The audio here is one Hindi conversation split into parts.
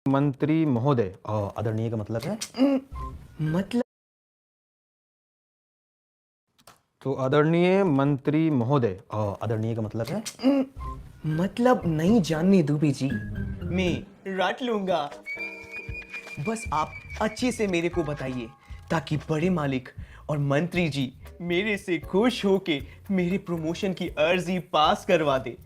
मंत्री महोदय। आदरणीय का मतलब है मतलब तो आदरणीय मंत्री महोदय। आदरणीय का मतलब है मतलब नहीं जाननी दुबे जी, मैं रट लूंगा। बस आप अच्छे से मेरे को बताइए ताकि बड़े मालिक और मंत्री जी मेरे से खुश होके मेरे प्रमोशन की अर्जी पास करवा दे,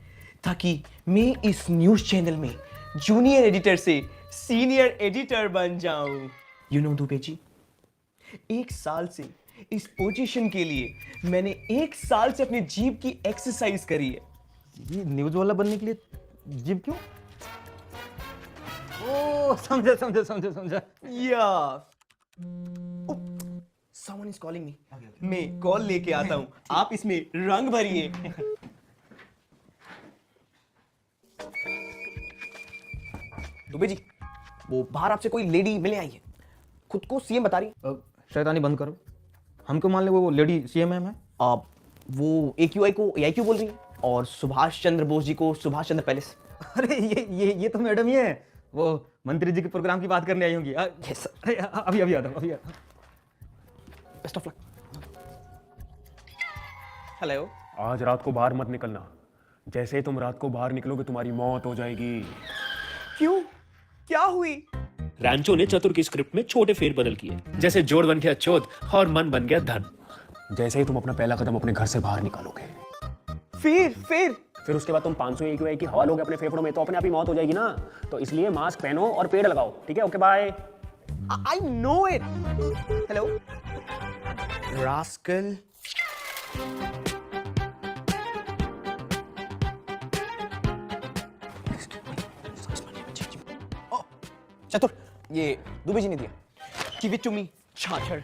ताकि मैं इस न्यूज़ चैनल में जूनियर एडिटर से सीनियर एडिटर बन जाऊं। यू नो दुबे जी, 1 साल से इस पोजीशन के लिए मैंने 1 साल से अपने जीभ की एक्सरसाइज करी है। ये न्यूज वाला बनने के लिए जिम क्यों? ओ समझा समझा समझा समझा। या समवन इज कॉलिंग मी, मैं कॉल लेके आता हूं, आप इसमें रंग भरिए। दुबे जी, वो बाहर आपसे कोई लेडी मिलने आई है, खुद को सीएम बता रही। शैतानी बंद करो। हमको मान ले वो लेडी सीएमएम है। आप वो AQI को AIQ बोल रही है और सुभाष चंद्र बोस जी को सुभाष चंद्र पैलेस। अरे ये तो मैडम ही है, वो मंत्री जी के प्रोग्राम की बात करने आई होंगी। Yes sir. अभी अभी आता हूँ, अभी आता हूँ। Best of luck. हेलो। आज रात को बाहर मत निकलना। जैसे ही तुम रात को बाहर निकलोगे तुम्हारी मौत हो जाएगी। क्यों, क्या हुई? रैंचो ने चतुर की स्क्रिप्ट में छोटे फेरबदल किए, जैसे जोड़ बन गया चोद और मन बन गया धन। जैसे ही तुम अपना पहला कदम अपने घर से बाहर निकालोगे, फिर उसके बाद तुम 500 AQI की हवा लोगे अपने फेफड़ों में, तो अपने आप ही मौत हो जाएगी ना। तो इसलिए मास्क पहनो और पेड़ लगाओ, ठीक है? Okay bye. I know it. Hello. Rascal. Oh, चतुर, ये दुबे जी ने दिया। Give it to me, छाछड़।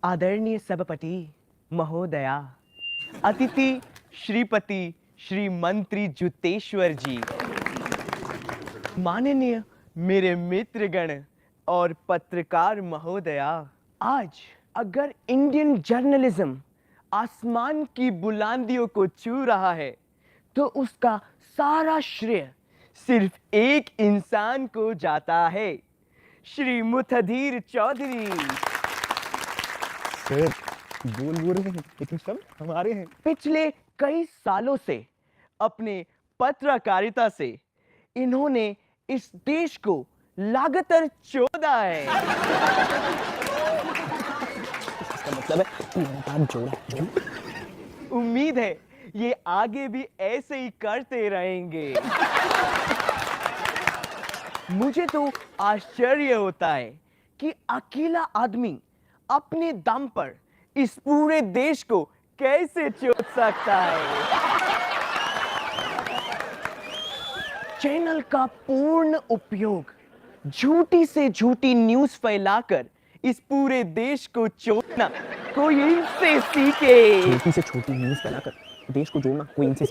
आदरणीय सभापति महोदया, अतिथि श्रीपति श्री मंत्री जुतेश्वर जी, माननीय मेरे मित्रगण और पत्रकार महोदया, आज अगर इंडियन जर्नलिज्म आसमान की बुलंदियों को छू रहा है तो उसका सारा श्रेय सिर्फ एक इंसान को जाता है, श्री मुथदीर चौधरी। सर बोल रहे हैं लेकिन सब हमारे हैं। पिछले कई सालों से अपने पत्रकारिता से इन्होंने इस देश को लगातार चोदा है। इसका मतलब है लगातार जोड़ा। उम्मीद है ये आगे भी ऐसे ही करते रहेंगे। मुझे तो आश्चर्य होता है कि अकेला आदमी अपने दम पर इस पूरे देश को कैसे चोद सकता है। चैनल का पूर्ण उपयोग झूठी से झूठी न्यूज़ फैलाकर इस पूरे देश को चोदना कोई इनसे सीखे। छोटी से छोटी न्यूज़ फैलाकर देश को जोड़ना कोई इनसे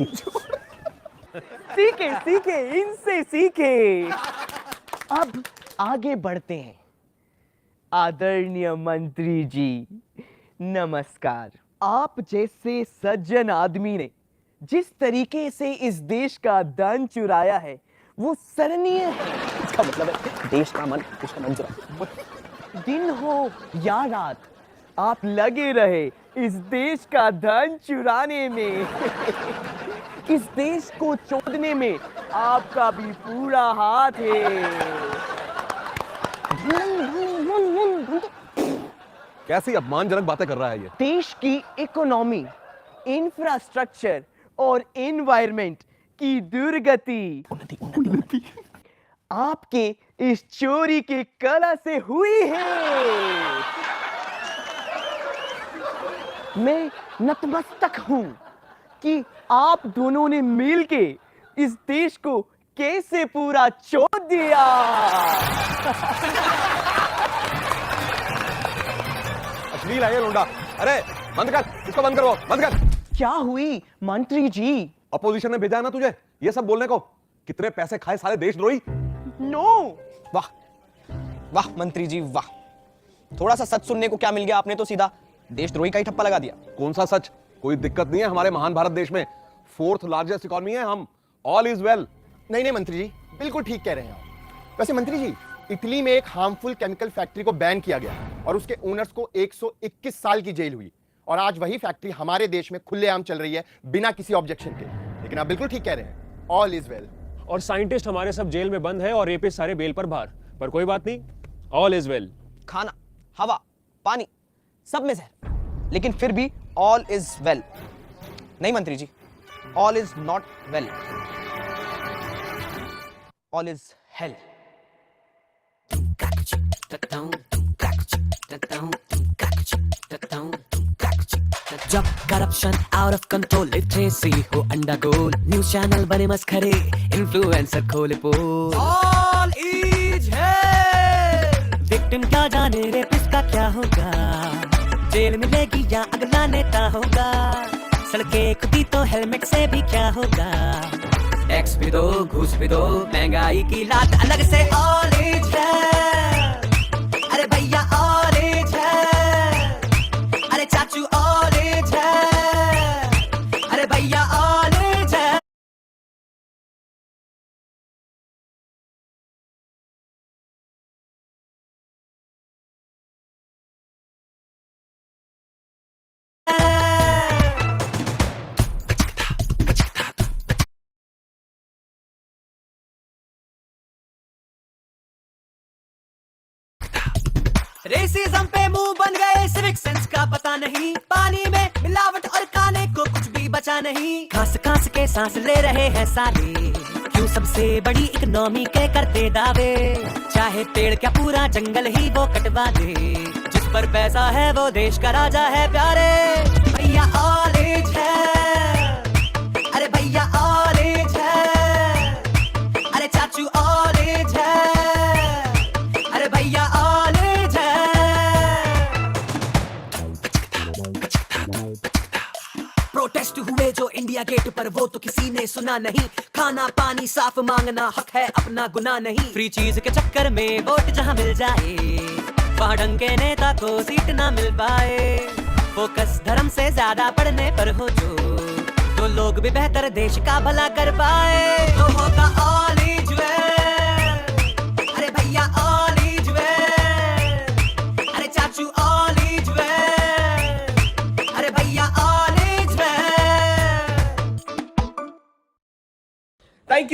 सीखे सीखे इनसे सीखे। अब आगे बढ़ते हैं। आदरणीय मंत्री जी नमस्कार। आप जैसे सज्जन आदमी ने जिस तरीके से इस देश का धन चुराया है वो सराहनीय है। इसका मतलब है देश का मन, उसका मन चुरा। दिन हो या रात आप लगे रहे इस देश का धन चुराने में। इस देश को चोदने में आपका भी पूरा हाथ है। कैसी अपमानजनक बातें कर रहा है ये? देश की इकोनॉमी, इंफ्रास्ट्रक्चर और एनवायरनमेंट की दुर्गति आपके इस चोरी के कला से हुई है। मैं नतमस्तक हूं कि आप दोनों ने मिलके इस देश को कैसे पूरा चोद दिया। अश्लील है ये लोंडा। अरे बंद कर, इसको बंद करो, बंद कर। क्या हुई मंत्री जी? अपोजिशन ने भेजा है ना तुझे ये सब बोलने को? कितने पैसे खाए साले देशद्रोही। नो। वाह वाह मंत्री जी वाह, थोड़ा सा सच सुनने को क्या मिल गया, आपने तो सीधा देशद्रोही का ही ठप्पा लगा दिया। कौन सा सच? कोई दिक्कत नहीं है हमारे महान भारत देश में, 4th लार्जेस्ट इकोनॉमी है हम, ऑल इज वेल। नहीं नहीं मंत्री जी, बिल्कुल ठीक कह रहे हैं आप। वैसे मंत्री जी, इटली में एक हार्मफुल केमिकल फैक्ट्री को बैन किया गया और उसके ओनर्स को 121 साल की जेल हुई, और आज वही फैक्ट्री हमारे देश में खुलेआम चल रही है बिना किसी ऑब्जेक्शन के। लेकिन आप बिल्कुल ठीक कह रहे हैं, ऑल इज वेल। और साइंटिस्ट हमारे सब जेल में बंद है और रेपिस्ट सारे बेल पर बाहर, पर कोई बात नहीं, ऑल इज वेल। खाना, हवा, पानी, सब में जहर, लेकिन फिर भी ऑल इज वेल। नहीं मंत्री जी, all is not well, all is hell. जब corruption out of control, literacy हो अंडा गोल, न्यूज चैनल बने मस्खरे, इन्फ्लुएंसर खोले पोल, ऑल इज हेल। विक्टिम क्या जाने रेपिस्ट का क्या होगा, जेल मिलेगी या अगला नेता होगा, सड़कें खुदी तो हेलमेट से भी क्या होगा, टैक्स भी दो, घूस भी दो, महंगाई की लात अलग से, ऑल इज हेल। अरे भैया ऑल इज हेल, अरे चाचू ऑल इज हेल, अरे भैया ऑल इज हेल। रेसिज्म पे मुंह बन गए, सिविक सेंस का पता नहीं, पानी में मिलावट और खाने को कुछ भी बचा नहीं, खास खास के सांस ले रहे हैं सारे, क्यों सबसे बड़ी इकोनॉमी के करते दावे, चाहे पेड़ क्या पूरा जंगल ही वो कटवा दे, जिस पर पैसा है वो देश का राजा है प्यारे, भैया ऑल इज है, अरे भैया ऑल इज है, अरे चाचू ऑल इज है, अरे भैया ऑल इज है। प्रोटेस्ट हुए जो इंडिया गेट पर, वो तो किसी ने सुना नहीं, खाना पानी साफ मांगना हक है अपना गुनाह नहीं, फ्री चीज के चक्कर में वोट जहां मिल जाए, वहां ढंग के नेता को सीट ना मिल पाए, फोकस धर्म से ज्यादा पढ़ने पर हो जो, तो लोग भी बेहतर देश का भला कर पाए, तो होगा ऑल